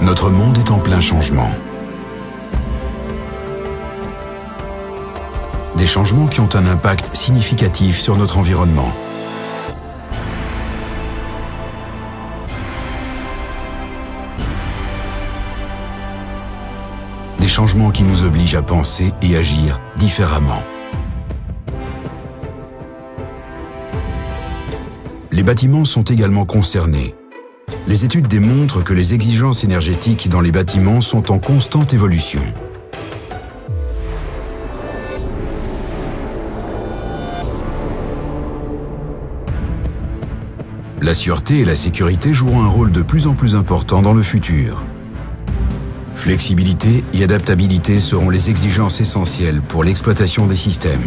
Notre monde est en plein changement. Des changements qui ont un impact significatif sur notre environnement. Des changements qui nous obligent à penser et agir différemment. Les bâtiments sont également concernés. Les études démontrent que les exigences énergétiques dans les bâtiments sont en constante évolution. La sûreté et la sécurité joueront un rôle de plus en plus important dans le futur. Flexibilité et adaptabilité seront les exigences essentielles pour l'exploitation des systèmes.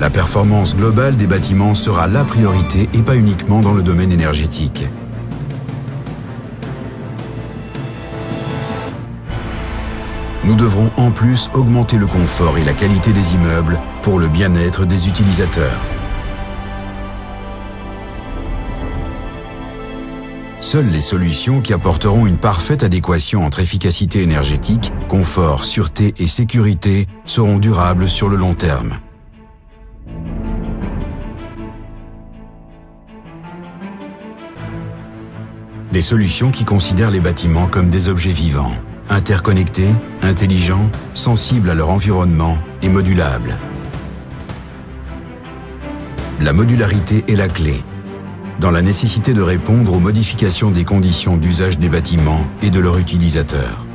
La performance globale des bâtiments sera la priorité et pas uniquement dans le domaine énergétique. Nous devrons en plus augmenter le confort et la qualité des immeubles pour le bien-être des utilisateurs. Seules les solutions qui apporteront une parfaite adéquation entre efficacité énergétique, confort, sûreté et sécurité seront durables sur le long terme. Des solutions qui considèrent les bâtiments comme des objets vivants, interconnectés, intelligents, sensibles à leur environnement et modulables. La modularité est la clé, dans la nécessité de répondre aux modifications des conditions d'usage des bâtiments et de leurs utilisateurs.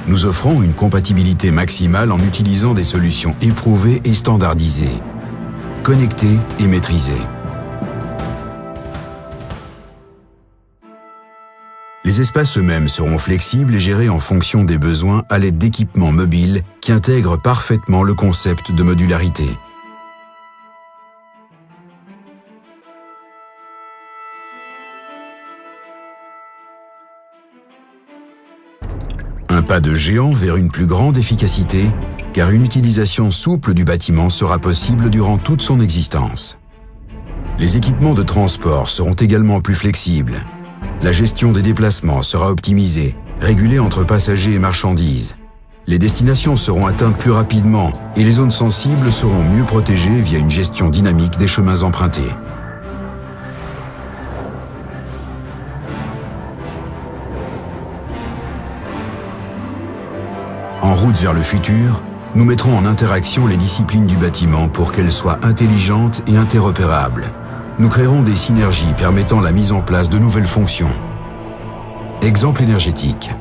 Nous offrons une compatibilité maximale en utilisant des solutions éprouvées et standardisées, connectées et maîtrisées. Les espaces eux-mêmes seront flexibles et gérés en fonction des besoins à l'aide d'équipements mobiles qui intègrent parfaitement le concept de modularité. Un pas de géant vers une plus grande efficacité, car une utilisation souple du bâtiment sera possible durant toute son existence. Les équipements de transport seront également plus flexibles. La gestion des déplacements sera optimisée, régulée entre passagers et marchandises. Les destinations seront atteintes plus rapidement et les zones sensibles seront mieux protégées via une gestion dynamique des chemins empruntés. En route vers le futur, nous mettrons en interaction les disciplines du bâtiment pour qu'elles soient intelligentes et interopérables. Nous créerons des synergies permettant la mise en place de nouvelles fonctions. Exemple énergétique.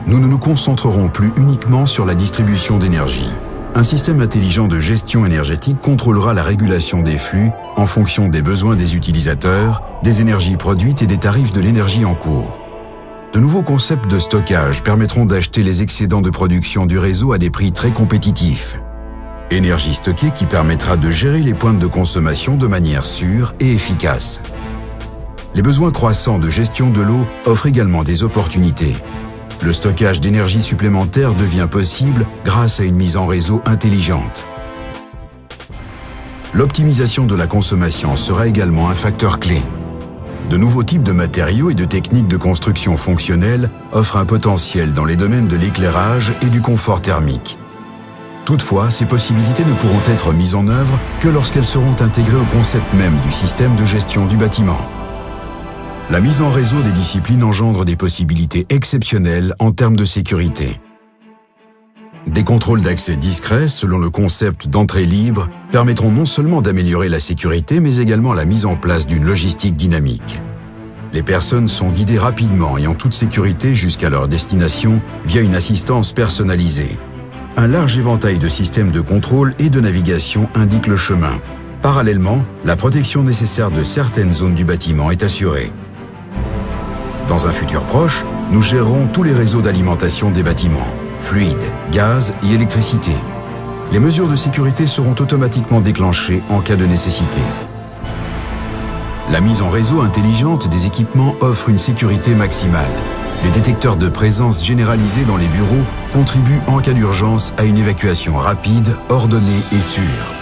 Nous ne nous concentrerons plus uniquement sur la distribution d'énergie. Un système intelligent de gestion énergétique contrôlera la régulation des flux en fonction des besoins des utilisateurs, des énergies produites et des tarifs de l'énergie en cours. De nouveaux concepts de stockage permettront d'acheter les excédents de production du réseau à des prix très compétitifs. Énergie stockée qui permettra de gérer les pointes de consommation de manière sûre et efficace. Les besoins croissants de gestion de l'eau offrent également des opportunités. Le stockage d'énergie supplémentaire devient possible grâce à une mise en réseau intelligente. L'optimisation de la consommation sera également un facteur clé. De nouveaux types de matériaux et de techniques de construction fonctionnelles offrent un potentiel dans les domaines de l'éclairage et du confort thermique. Toutefois, ces possibilités ne pourront être mises en œuvre que lorsqu'elles seront intégrées au concept même du système de gestion du bâtiment. La mise en réseau des disciplines engendre des possibilités exceptionnelles en termes de sécurité. Des contrôles d'accès discrets, selon le concept d'entrée libre, permettront non seulement d'améliorer la sécurité, mais également la mise en place d'une logistique dynamique. Les personnes sont guidées rapidement et en toute sécurité jusqu'à leur destination via une assistance personnalisée. Un large éventail de systèmes de contrôle et de navigation indique le chemin. Parallèlement, la protection nécessaire de certaines zones du bâtiment est assurée. Dans un futur proche, nous gérerons tous les réseaux d'alimentation des bâtiments, fluides, gaz et électricité. Les mesures de sécurité seront automatiquement déclenchées en cas de nécessité. La mise en réseau intelligente des équipements offre une sécurité maximale. Les détecteurs de présence généralisés dans les bureaux contribuent en cas d'urgence à une évacuation rapide, ordonnée et sûre.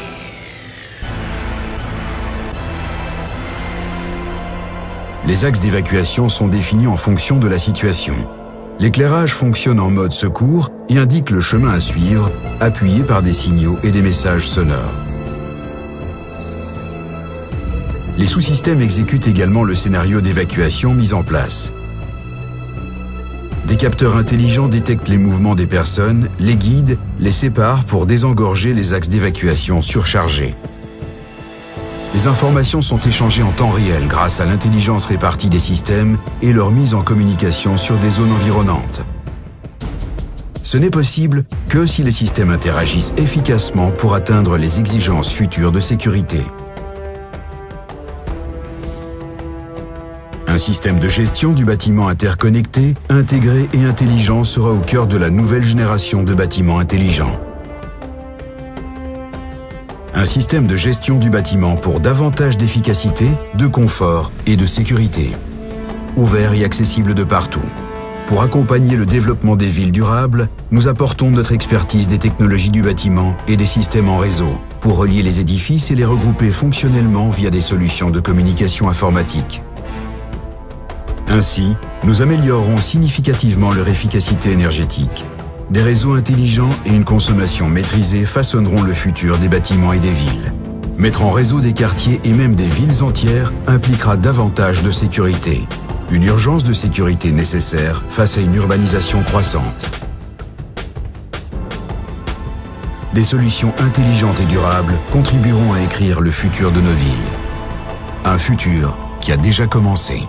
Les axes d'évacuation sont définis en fonction de la situation. L'éclairage fonctionne en mode secours et indique le chemin à suivre, appuyé par des signaux et des messages sonores. Les sous-systèmes exécutent également le scénario d'évacuation mis en place. Des capteurs intelligents détectent les mouvements des personnes, les guident, les séparent pour désengorger les axes d'évacuation surchargés. Les informations sont échangées en temps réel grâce à l'intelligence répartie des systèmes et leur mise en communication sur des zones environnantes. Ce n'est possible que si les systèmes interagissent efficacement pour atteindre les exigences futures de sécurité. Un système de gestion du bâtiment interconnecté, intégré et intelligent sera au cœur de la nouvelle génération de bâtiments intelligents. Un système de gestion du bâtiment pour davantage d'efficacité, de confort et de sécurité. Ouvert et accessible de partout. Pour accompagner le développement des villes durables, nous apportons notre expertise des technologies du bâtiment et des systèmes en réseau pour relier les édifices et les regrouper fonctionnellement via des solutions de communication informatique. Ainsi, nous améliorerons significativement leur efficacité énergétique. Des réseaux intelligents et une consommation maîtrisée façonneront le futur des bâtiments et des villes. Mettre en réseau des quartiers et même des villes entières impliquera davantage de sécurité. Une urgence de sécurité nécessaire face à une urbanisation croissante. Des solutions intelligentes et durables contribueront à écrire le futur de nos villes. Un futur qui a déjà commencé.